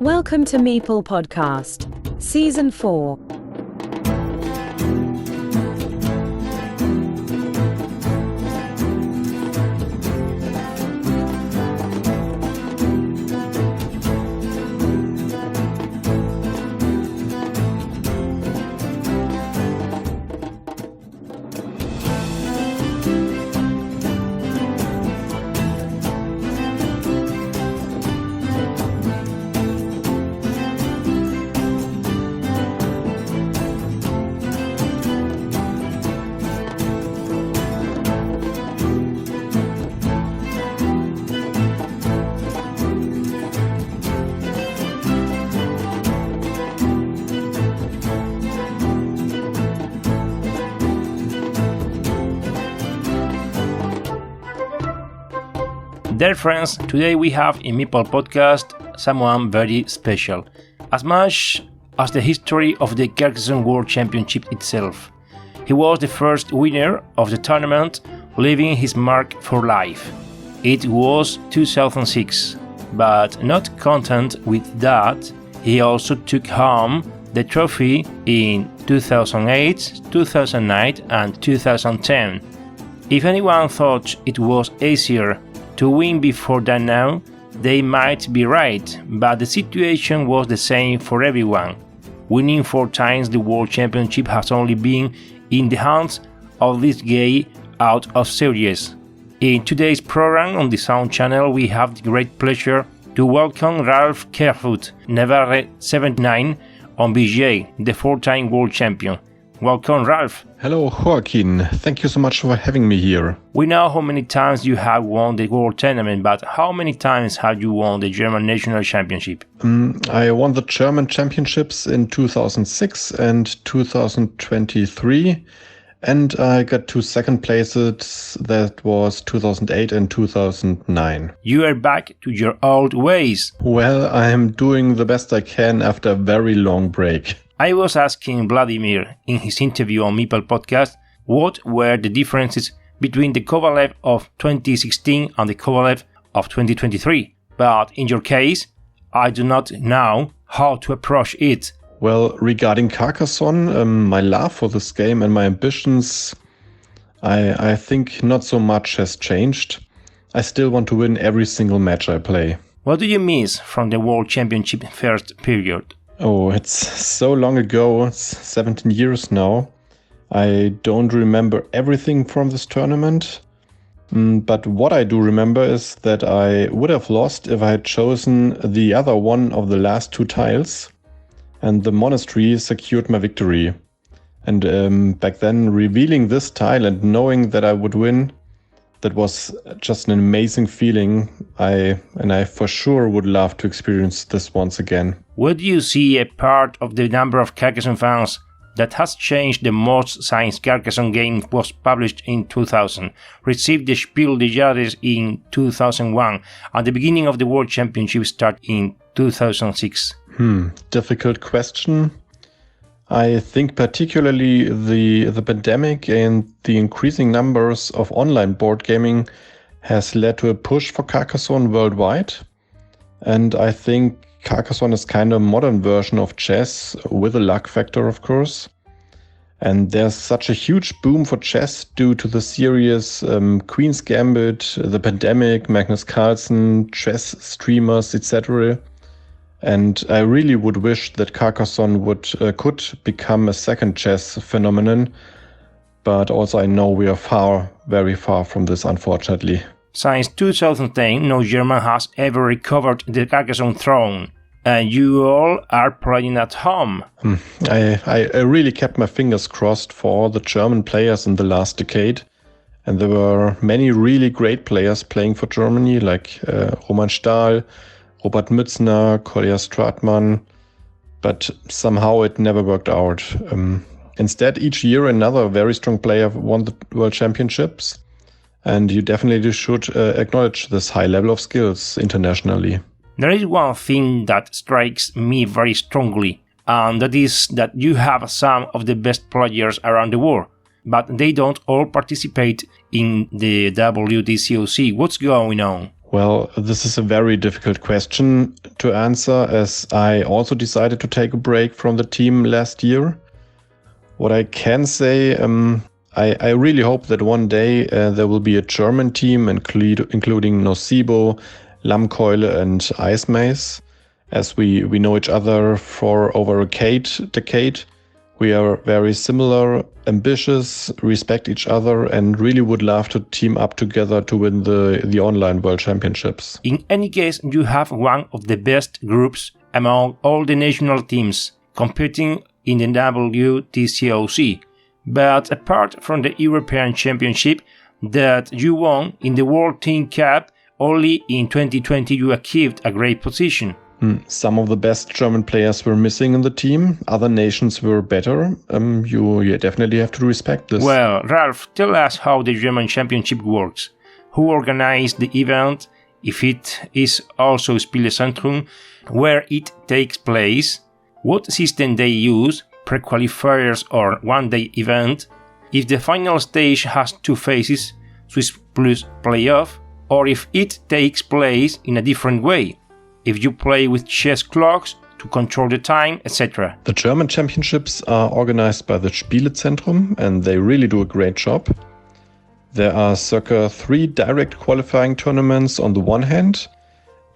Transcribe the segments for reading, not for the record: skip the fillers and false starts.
Welcome to Meeple Podcast, Season 4. Dear friends, today we have in Meeple Podcast someone very special, as much as the history of the Carcassonne World Championship itself. He was the first winner of the tournament, leaving his mark for life. It was 2006, but not content with that, he also took home the trophy in 2008, 2009 and 2010. If anyone thought it was easier to win before that now, they might be right, but the situation was the same for everyone. Winning 4 times the World Championship has only been in the hands of this guy out of series. In today's program on the Sound Channel, we have the great pleasure to welcome Ralph Querfurth, Navarre79 on BGA, the 4-time World Champion. Welcome, Ralph. Hello, Joaquin. Thank you so much for having me here. We know how many times you have won the World Tournament, but how many times have you won the German National Championship? I won the German Championships in 2006 and 2023, and I got 2 second places. That was 2008 and 2009. You are back to your old ways. Well, I am doing the best I can after a very long break. I was asking Vladimir in his interview on Meeple Podcast what were the differences between the Kovalev of 2016 and the Kovalev of 2023. But in your case, I do not know how to approach it. Well, regarding Carcassonne, my love for this game and my ambitions, I think not so much has changed. I still want to win every single match I play. What do you miss from the World Championship first period? Oh, it's so long ago, it's 17 years now. I don't remember everything from this tournament, but what I do remember is that I would have lost if I had chosen the other one of the last 2 tiles, and the monastery secured my victory. And back then, revealing this tile and knowing that I would win, that was just an amazing feeling. I for sure would love to experience this once again. Would you see a part of the number of Carcassonne fans that has changed the most since Carcassonne game was published in 2000, received the Spiel des Jahres in 2001, and the beginning of the World Championship started in 2006? Difficult question. I think particularly the pandemic and the increasing numbers of online board gaming has led to a push for Carcassonne worldwide. And I think Carcassonne is kind of a modern version of chess with a luck factor, of course. And there's such a huge boom for chess due to the series Queen's Gambit, the pandemic, Magnus Carlsen, chess streamers, etc. And I really would wish that Carcassonne could become a second chess phenomenon, but also I know we are very far from this, unfortunately. Since 2010, no German has ever recovered the Carcassonne throne, and you all are playing at home. I really kept my fingers crossed for all the German players in the last decade, and there were many really great players playing for Germany, like Roman Stahl, Robert Mützner, Kolja Stratmann, but somehow it never worked out. Instead, each year another very strong player won the World Championships, and you definitely should acknowledge this high level of skills internationally. There is one thing that strikes me very strongly, and that is that you have some of the best players around the world, but they don't all participate in the WTCOC. What's going on? Well, this is a very difficult question to answer, as I also decided to take a break from the team last year. What I can say, I really hope that one day there will be a German team, including Nocebo, Lammkeule, and Ice Maze. As we know each other for over a decade, we are very similar, ambitious, respect each other, and really would love to team up together to win the online World Championships. In any case, you have one of the best groups among all the national teams competing in the WTCOC. But apart from the European Championship that you won in the World Team Cup, only in 2020 you achieved a great position. Some of the best German players were missing in the team. Other nations were better. You definitely have to respect this. Well, Ralph, tell us how the German Championship works. Who organized the event? If it is also Spielezentrum, where it takes place? What system they use? Pre-qualifiers or one-day event? If the final stage has two phases, Swiss plus playoff, or if it takes place in a different way? If you play with chess clocks to control the time, etc. The German championships are organized by the Spielezentrum, and they really do a great job. There are circa 3 direct qualifying tournaments on the one hand,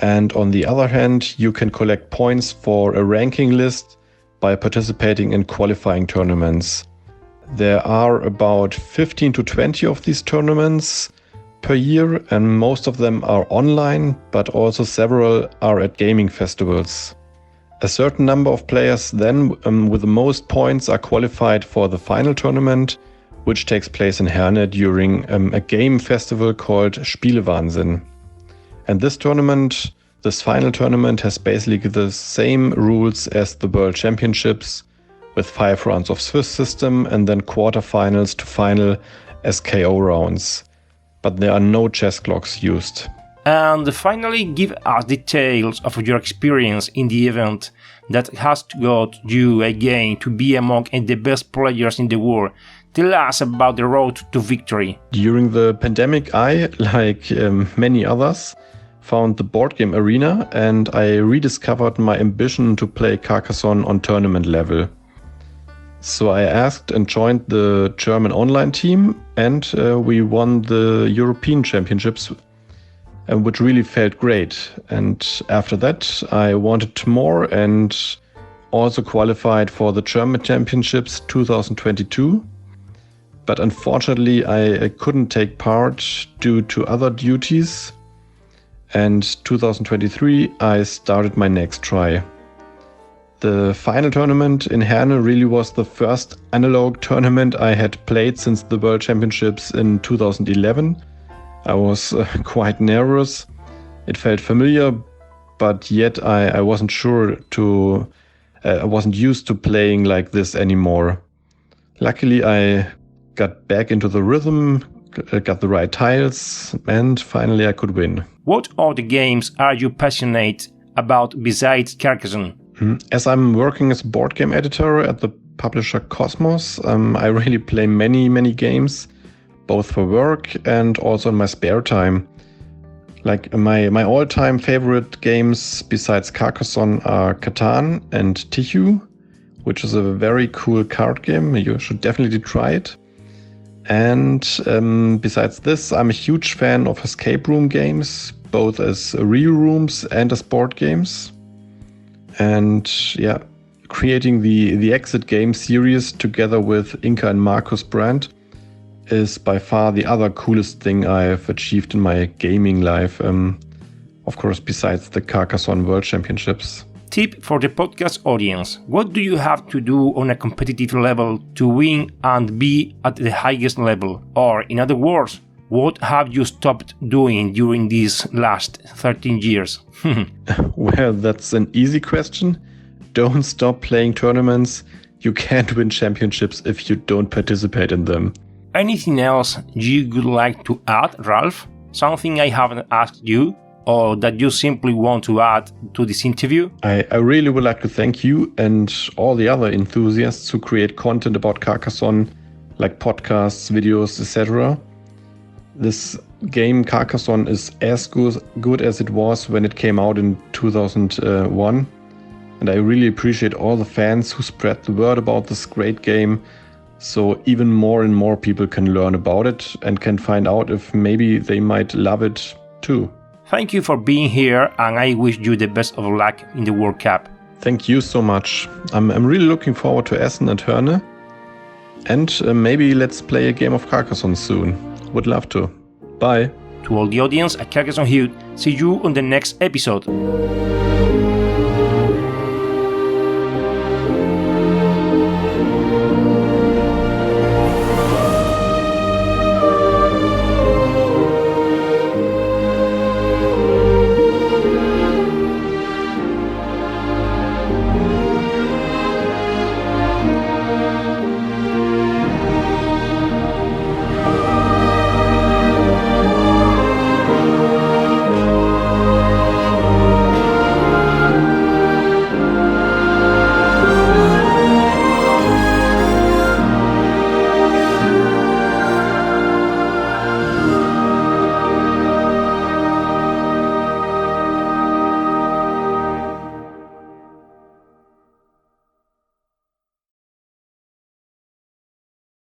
and on the other hand, you can collect points for a ranking list by participating in qualifying tournaments. There are about 15 to 20 of these tournaments per year, and most of them are online, but also several are at gaming festivals. A certain number of players then with the most points are qualified for the final tournament, which takes place in Herne during a game festival called Spielewahnsinn. And this final tournament has basically the same rules as the World Championships, with 5 rounds of Swiss system and then quarterfinals to final as KO rounds. But there are no chess clocks used. And finally, give us details of your experience in the event that has got you again to be among the best players in the world. Tell us about the road to victory. During the pandemic, I, like many others, found the board game arena, and I rediscovered my ambition to play Carcassonne on tournament level. So I asked and joined the German online team, and we won the European Championships, which really felt great. And after that, I wanted more and also qualified for the German Championships 2022. But unfortunately, I couldn't take part due to other duties. And 2023, I started my next try. The final tournament in Herne really was the first analog tournament I had played since the World Championships in 2011. I was quite nervous. It felt familiar, but yet I wasn't I wasn't used to playing like this anymore. Luckily, I got back into the rhythm, got the right tiles, and finally I could win. What other games are you passionate about besides Carcassonne? As I'm working as a board game editor at the publisher Cosmos, I really play many games, both for work and also in my spare time. Like my all-time favorite games besides Carcassonne are Catan and Tichu, which is a very cool card game. You should definitely try it. And besides this, I'm a huge fan of escape room games, both as real rooms and as board games. And yeah, creating the Exit game series together with Inka and Markus Brandt is by far the other coolest thing I've achieved in my gaming life. Of course, besides the Carcassonne World Championships. Tip for the podcast audience. What do you have to do on a competitive level to win and be at the highest level? Or in other words, what have you stopped doing during these last 13 years? Well, that's an easy question. Don't stop playing tournaments. You can't win championships if you don't participate in them. Anything else you would like to add, Ralph? Something I haven't asked you, or that you simply want to add to this interview? I really would like to thank you and all the other enthusiasts who create content about Carcassonne, like podcasts, videos, etc. This game Carcassonne is as good as it was when it came out in 2001. And I really appreciate all the fans who spread the word about this great game, so even more and more people can learn about it and can find out if maybe they might love it too. Thank you for being here, and I wish you the best of luck in the World Cup. Thank you so much. I'm really looking forward to Essen and Herne. And maybe let's play a game of Carcassonne soon. Would love to. Bye. To all the audience at Carcassonne Hute, see you on the next episode.